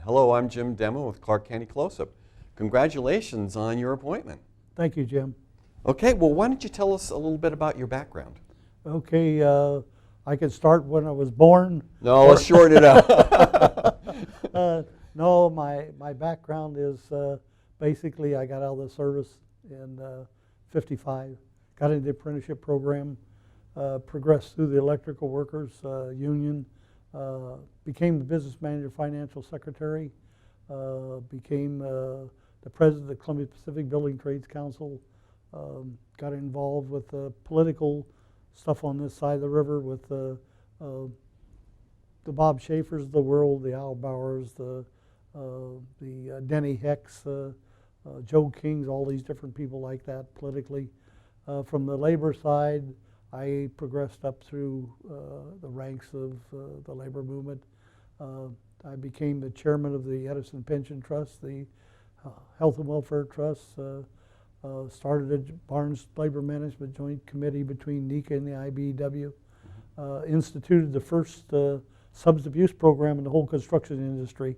Hello, I'm Jim Demo with Clark County Close-Up. Congratulations on your appointment. Thank you, Jim. Okay, well, why don't you tell us a little bit about your background? Okay, I could start when I was born. No, let's shorten it up. No, my background is basically I got out of the service in 55, got into the apprenticeship program, progressed through the electrical workers union, became the business manager, financial secretary, became the president of the Columbia Pacific Building Trades Council, got involved with political stuff on this side of the river with the Bob Schaefers of the world, the Al Bowers, the Denny Hicks, Joe Kings, all these different people like that politically. From the labor side, I progressed up through the ranks of the labor movement. I became the chairman of the Edison Pension Trust, the Health and Welfare Trust, started a Barnes Labor Management Joint Committee between NECA and the IBEW, instituted the first substance abuse program in the whole construction industry,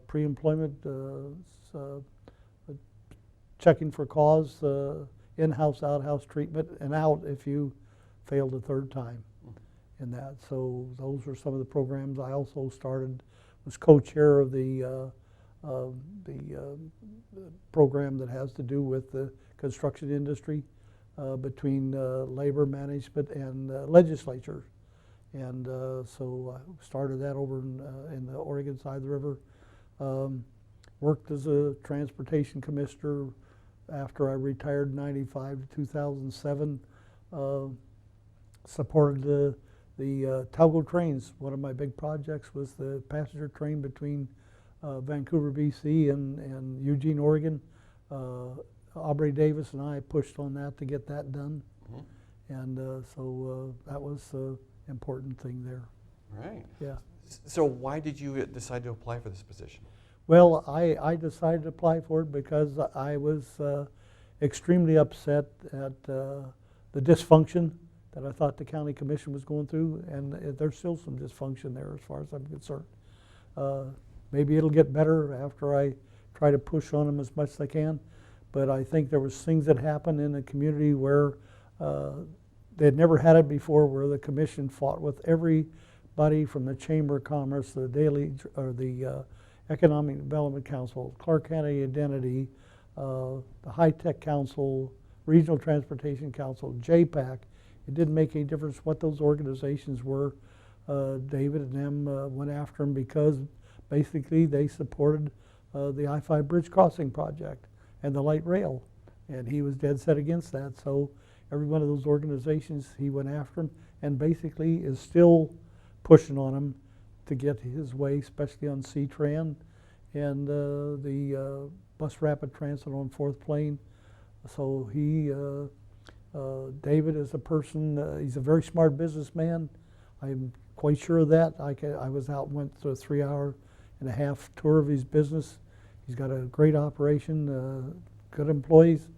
pre-employment, checking for cause, in-house, out-house treatment, and out if you failed a third time in that. So those were some of the programs. I also was co-chair of the program that has to do with the construction industry between labor management and legislature. And so I started that over in the Oregon side of the river. Worked as a transportation commissioner after I retired in 95 to 2007. Supported the Talgo trains. One of my big projects was the passenger train between Vancouver, BC and Eugene, Oregon. Aubrey Davis and I pushed on that to get that done. Mm-hmm. And so that was an important thing there. Right. Yeah. So why did you decide to apply for this position? Well, I decided to apply for it because I was extremely upset at the dysfunction that I thought the county commission was going through, and there's still some dysfunction there as far as I'm concerned. Maybe it'll get better after I try to push on them as much as I can, but I think there was things that happened in the community where they had never had it before, where the commission fought with everybody from the Chamber of Commerce, the Economic Development Council, Clark County Identity, the High Tech Council, Regional Transportation Council, JPAC. It didn't make any difference what those organizations were. David and them went after them because basically they supported the I-5 bridge crossing project and the light rail, and he was dead set against that. So every one of those organizations, he went after them and basically is still pushing on them to get his way, especially on C-Tran and the bus rapid transit on 4th Plain. So David is a person, he's a very smart businessman. I'm quite sure of that. I was out and went through a 3-hour-and-a-half tour of his business. He's got a great operation, good employees,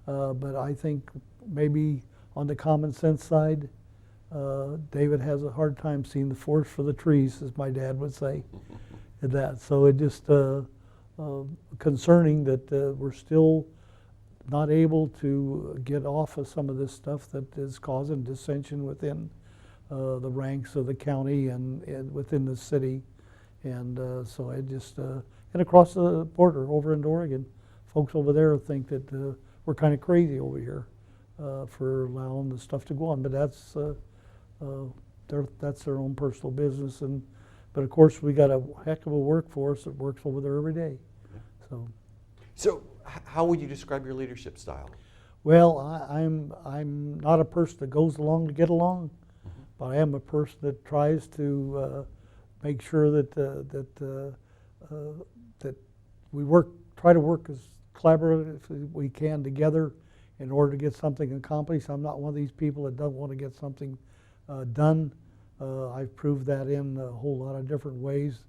but I think maybe on the common sense side, David has a hard time seeing the forest for the trees, as my dad would say. That. So it just concerning that we're still not able to get off of some of this stuff that is causing dissension within the ranks of the county and within the city. And so I just, and across the border over in Oregon, folks over there think that we're kind of crazy over here for allowing the stuff to go on. But that's their own personal business. But of course, we got a heck of a workforce that works over there every day. So how would you describe your leadership style? Well, I'm not a person that goes along to get along, mm-hmm. but I am a person that tries to make sure that that we try to work as collaborative as we can together in order to get something accomplished. I'm not one of these people that don't want to get something done. I've proved that in a whole lot of different ways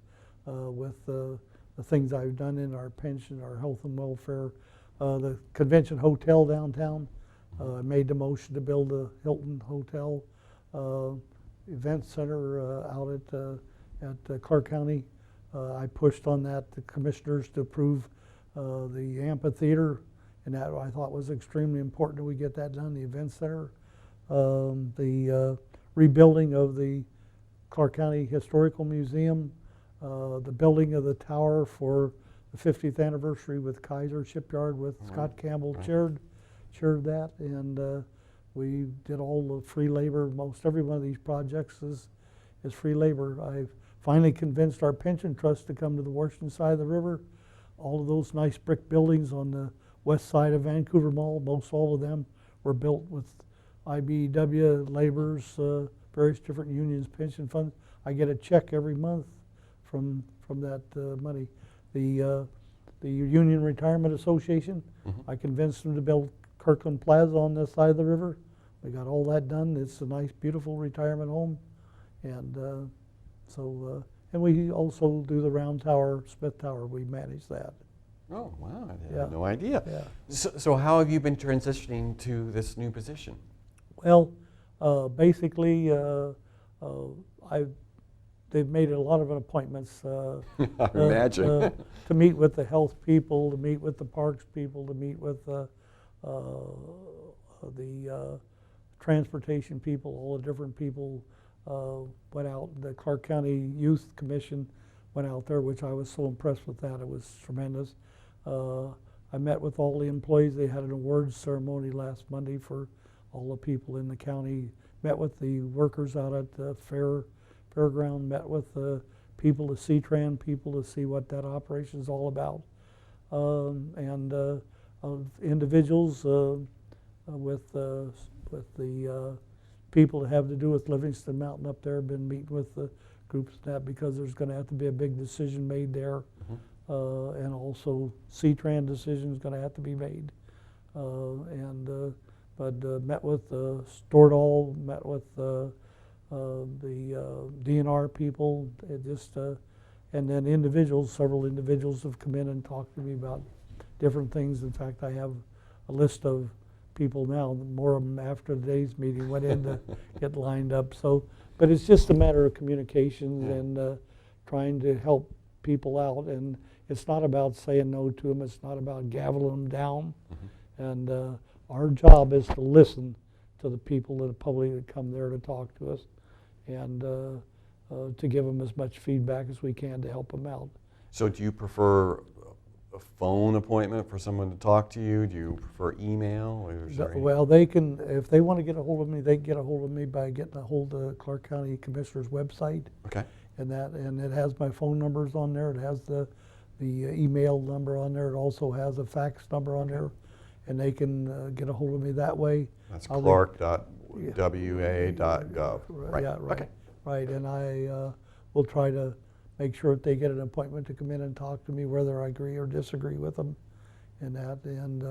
with the things I've done in our pension, our health and welfare, the convention hotel downtown. I made the motion to build a Hilton Hotel event center out at Clark County. I pushed on that, the commissioners to approve the amphitheater, and that I thought was extremely important that we get that done, the event center. The rebuilding of the Clark County Historical Museum, the building of the tower for the 50th anniversary with Kaiser Shipyard with Scott Campbell chaired that, and we did all the free labor. Most every one of these projects is free labor. I've finally convinced our pension trust to come to the Washington side of the river. All of those nice brick buildings on the west side of Vancouver Mall, most all of them were built with IBEW laborers, various different unions, pension funds. I get a check every month from that money. The Union Retirement Association, I convinced them to build Kirkland Plaza on this side of the river. We got all that done. It's a nice, beautiful retirement home, and and we also do the Round Tower, Smith Tower. We manage that. Oh, wow, I Yeah. had no idea. Yeah. So how have you been transitioning to this new position? Well, basically, they've made a lot of appointments. I imagine. To meet with the health people, to meet with the parks people, to meet with the transportation people, all the different people went out. The Clark County Youth Commission went out there, which I was so impressed with that. It was tremendous. I met with all the employees. They had an awards ceremony last Monday for all the people in the county. Met with the workers out at the fairground. Met with the people, the C-Tran people, to see what that operation is all about. Individuals with the people that have to do with Livingston Mountain up there. Been meeting with the groups and that, because there's going to have to be a big decision made there. And also C-Tran decision is going to have to be made. Met with Stordahl, met with the DNR people, and then individuals, several individuals have come in and talked to me about different things. In fact, I have a list of people now, more of them after today's meeting went in to get lined up. So, but it's just a matter of communications and trying to help people out. And it's not about saying no to them. It's not about gaveling them down. And our job is to listen to the people, to the public that come there to talk to us, and to give them as much feedback as we can to help them out. So do you prefer a phone appointment for someone to talk to you? Do you prefer email? Or is there any- Well, they can, if they want to get a hold of me, they can get a hold of me by getting a hold of the Clark County Commissioner's website. Okay. And it has my phone numbers on there. It has the email number on there. It also has a fax number on there, and they can get a hold of me that way. That's I'll clark.wa.gov. Right. Yeah, right. Okay. Right, and I will try to make sure that they get an appointment to come in and talk to me, whether I agree or disagree with them and that. And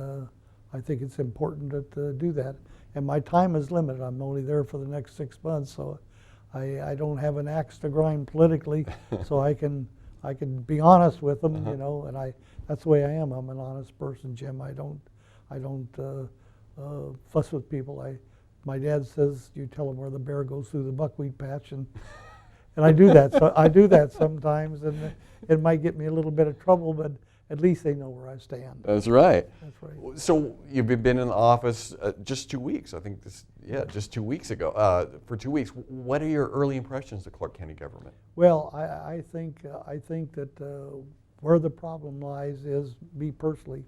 I think it's important to do that. And my time is limited. I'm only there for the next 6 months, so I don't have an axe to grind politically, so I can be honest with them, you know. And that's the way I am. I'm an honest person, Jim. I don't fuss with people. My dad says, you tell him where the bear goes through the buckwheat patch, and I do that. So I do that sometimes, and it might get me a little bit of trouble, but at least they know where I stand. That's right. That's right. So you've been in the office just 2 weeks, I think just 2 weeks ago. For 2 weeks, what are your early impressions of Clark County government? Well, I think that where the problem lies is, me personally,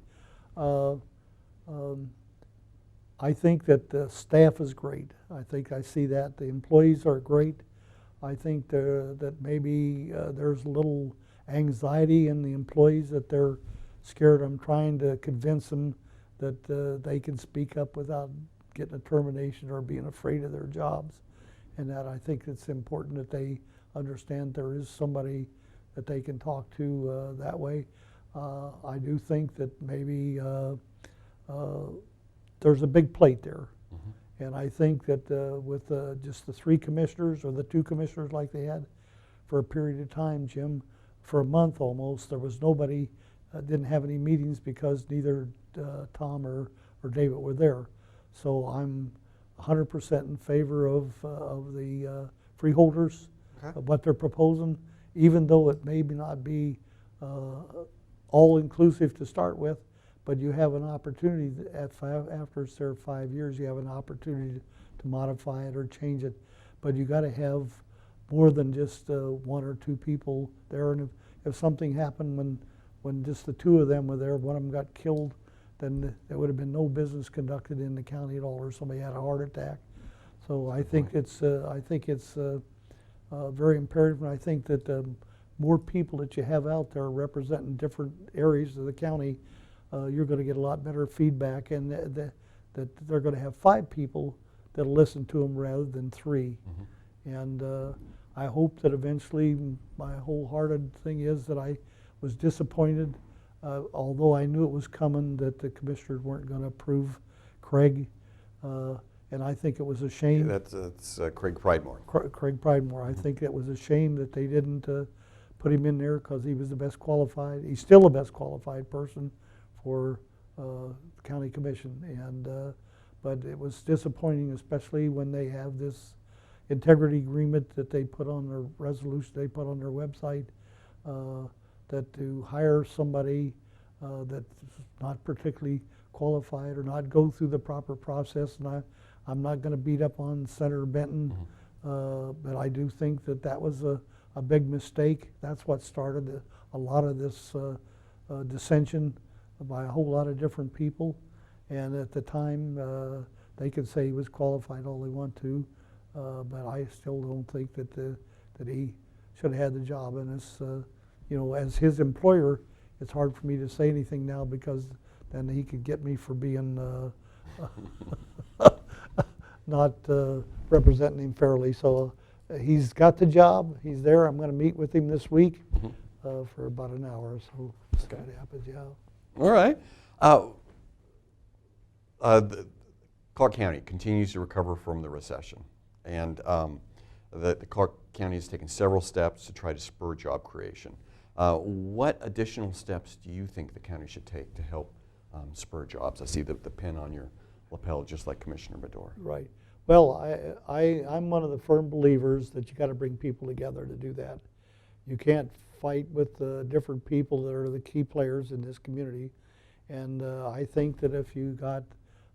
I think that the staff is great. I think I see that. The employees are great. I think that maybe there's a little anxiety in the employees, that they're scared. I'm trying to convince them that they can speak up without getting a termination or being afraid of their jobs. And that I think it's important that they understand there is somebody that they can talk to that way. I do think that maybe there's a big plate there. And I think that with just the 3 commissioners, or the 2 commissioners like they had for a period of time, Jim, for a month almost, there was nobody, didn't have any meetings because neither Tom or David were there. So I'm 100% in favor of the freeholders, Okay. of what they're proposing. even though it may not be all-inclusive to start with, but you have an opportunity after it's there 5 years, you have an opportunity to modify it or change it. But you got to have more than just one or two people there. And if something happened when just the two of them were there, one of them got killed, then there would have been no business conducted in the county at all, or somebody had a heart attack. So I think it's very imperative, and I think that more people that you have out there representing different areas of the county, you're going to get a lot better feedback, and that they're going to have 5 people that'll listen to them rather than 3. And I hope that eventually, my wholehearted thing is that I was disappointed, although I knew it was coming, that the commissioners weren't going to approve Craig, and I think it was a shame. That's Craig Pridemore. Craig Pridemore. I think it was a shame that they didn't put him in there, because he was the best qualified. He's still the best qualified person for county commission, and but it was disappointing, especially when they have this integrity agreement that they put on their resolution, they put on their website, that to hire somebody that's not particularly qualified or not go through the proper process. And I'm not going to beat up on Senator Benton, but I do think that that was a big mistake. That's what started a lot of this dissension by a whole lot of different people. And at the time, they could say he was qualified all they want to, but I still don't think that he should have had the job. And it's, you know, as his employer, it's hard for me to say anything now, because then he could get me for being not representing him fairly. So he's got the job. He's there. I'm going to meet with him this week for about an hour. So it's going to happen. Yeah. All right. Clark County continues to recover from the recession, and the Clark County has taken several steps to try to spur job creation. What additional steps do you think the county should take to help spur jobs? I see the pin on your lapel, just like Commissioner Medor. Right. Well, I'm one of the firm believers that you got to bring people together to do that. You can't fight with the different people that are the key players in this community. And I think that if you got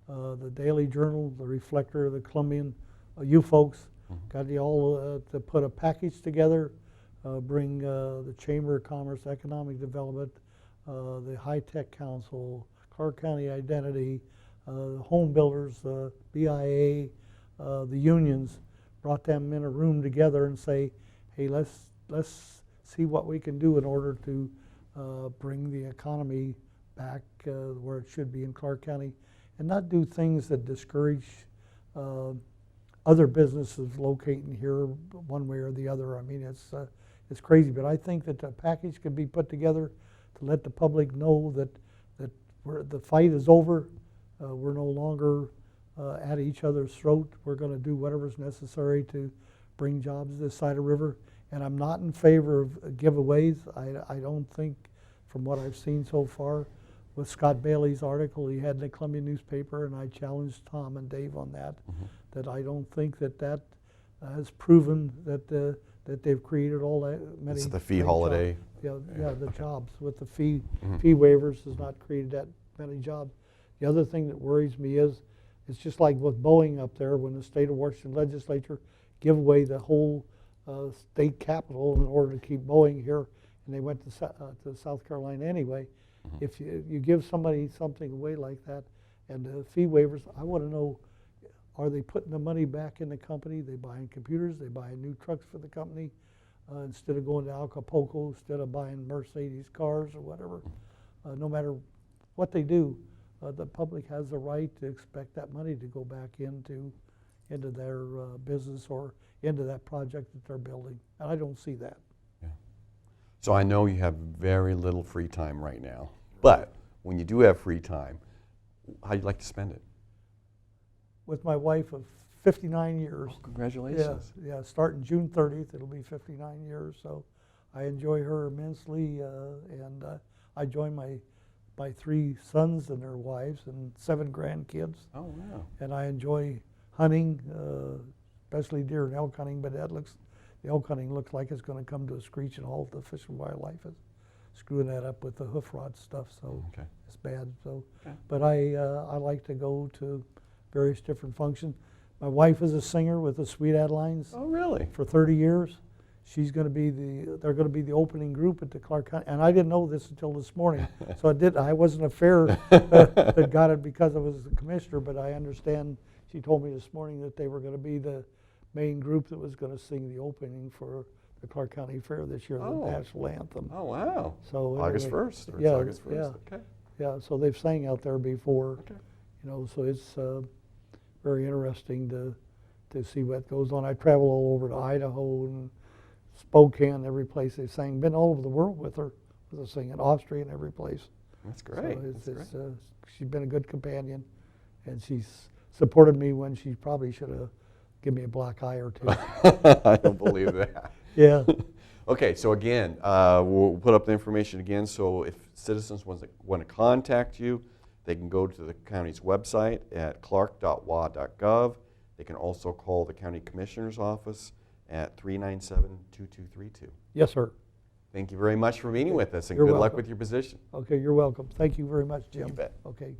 the Daily Journal, the Reflector, the Columbian, you folks got you all to put a package together, bring the Chamber of Commerce, Economic Development, the High Tech Council, Clark County Identity, home builders, BIA, the unions, brought them in a room together and say, hey, let's see what we can do in order to bring the economy back where it should be in Clark County, and not do things that discourage other businesses locating here one way or the other. I mean, it's crazy, but I think that the package could be put together to let the public know that the fight is over. We're no longer at each other's throat. We're going to do whatever's necessary to bring jobs this side of the river. And I'm not in favor of giveaways. I don't think, from what I've seen so far, with Scott Bailey's article he had in the Columbia newspaper, and I challenged Tom and Dave on that, that I don't think that has proven that they've created all that many. It's the fee holiday. Jobs. Yeah, the jobs with the fee waivers has not created that many jobs. The other thing that worries me is, it's just like with Boeing up there, when the state of Washington legislature give away the whole state capital in order to keep Boeing here, and they went to South Carolina anyway. If you give somebody something away like that, and the fee waivers, I want to know, are they putting the money back in the company? They buying computers, they buying new trucks for the company, instead of going to Acapulco, instead of buying Mercedes cars or whatever. No matter what they do, the public has the right to expect that money to go back into their business or into that project that they're building. And I don't see that. Yeah. So I know you have very little free time right now, but when you do have free time, how do you like to spend it? With my wife of 59 years. Oh, congratulations. Yeah, starting June 30th, it'll be 59 years. So I enjoy her immensely, and I join my 3 sons and their wives and 7 grandkids. Oh, wow. And I enjoy hunting, especially deer and elk hunting, but that looks the elk hunting looks like it's gonna come to a screeching halt. The Fish and Wildlife is screwing that up with the hoof rod stuff, so Okay. it's bad, so. Okay. But I like to go to various different functions. My wife is a singer with the Sweet Adelines Oh, really? for 30 years. She's gonna be they're gonna be the opening group at the Clark County, and I didn't know this until this morning. So I wasn't a fair that got it because I was the commissioner, but I understand, she told me this morning that they were gonna be the main group that was gonna sing the opening for the Clark County Fair this year, the Oh. national anthem. Oh, wow. So August anyway, 1st, or it's yeah, August 1st? yeah. Okay. Yeah, so they've sang out there before, Okay. you know, so it's very interesting to see what goes on. I travel all over to Idaho and Spokane, every place they sang. Been all over the world with her singing, Austria and every place. That's great. So That's great. she's been a good companion, and she's supported me when she probably should have given me a black eye or two. I don't believe that. Yeah, Okay, so again, we'll put up the information again, so if citizens want to contact you, they can go to the county's website at clark.wa.gov. They can also call the county commissioner's office at 397-2232. yes, sir. Thank you very much for meeting with us, and You're good luck welcome. with your position. Okay, you're welcome. Thank you very much, Jim. You bet. Okay.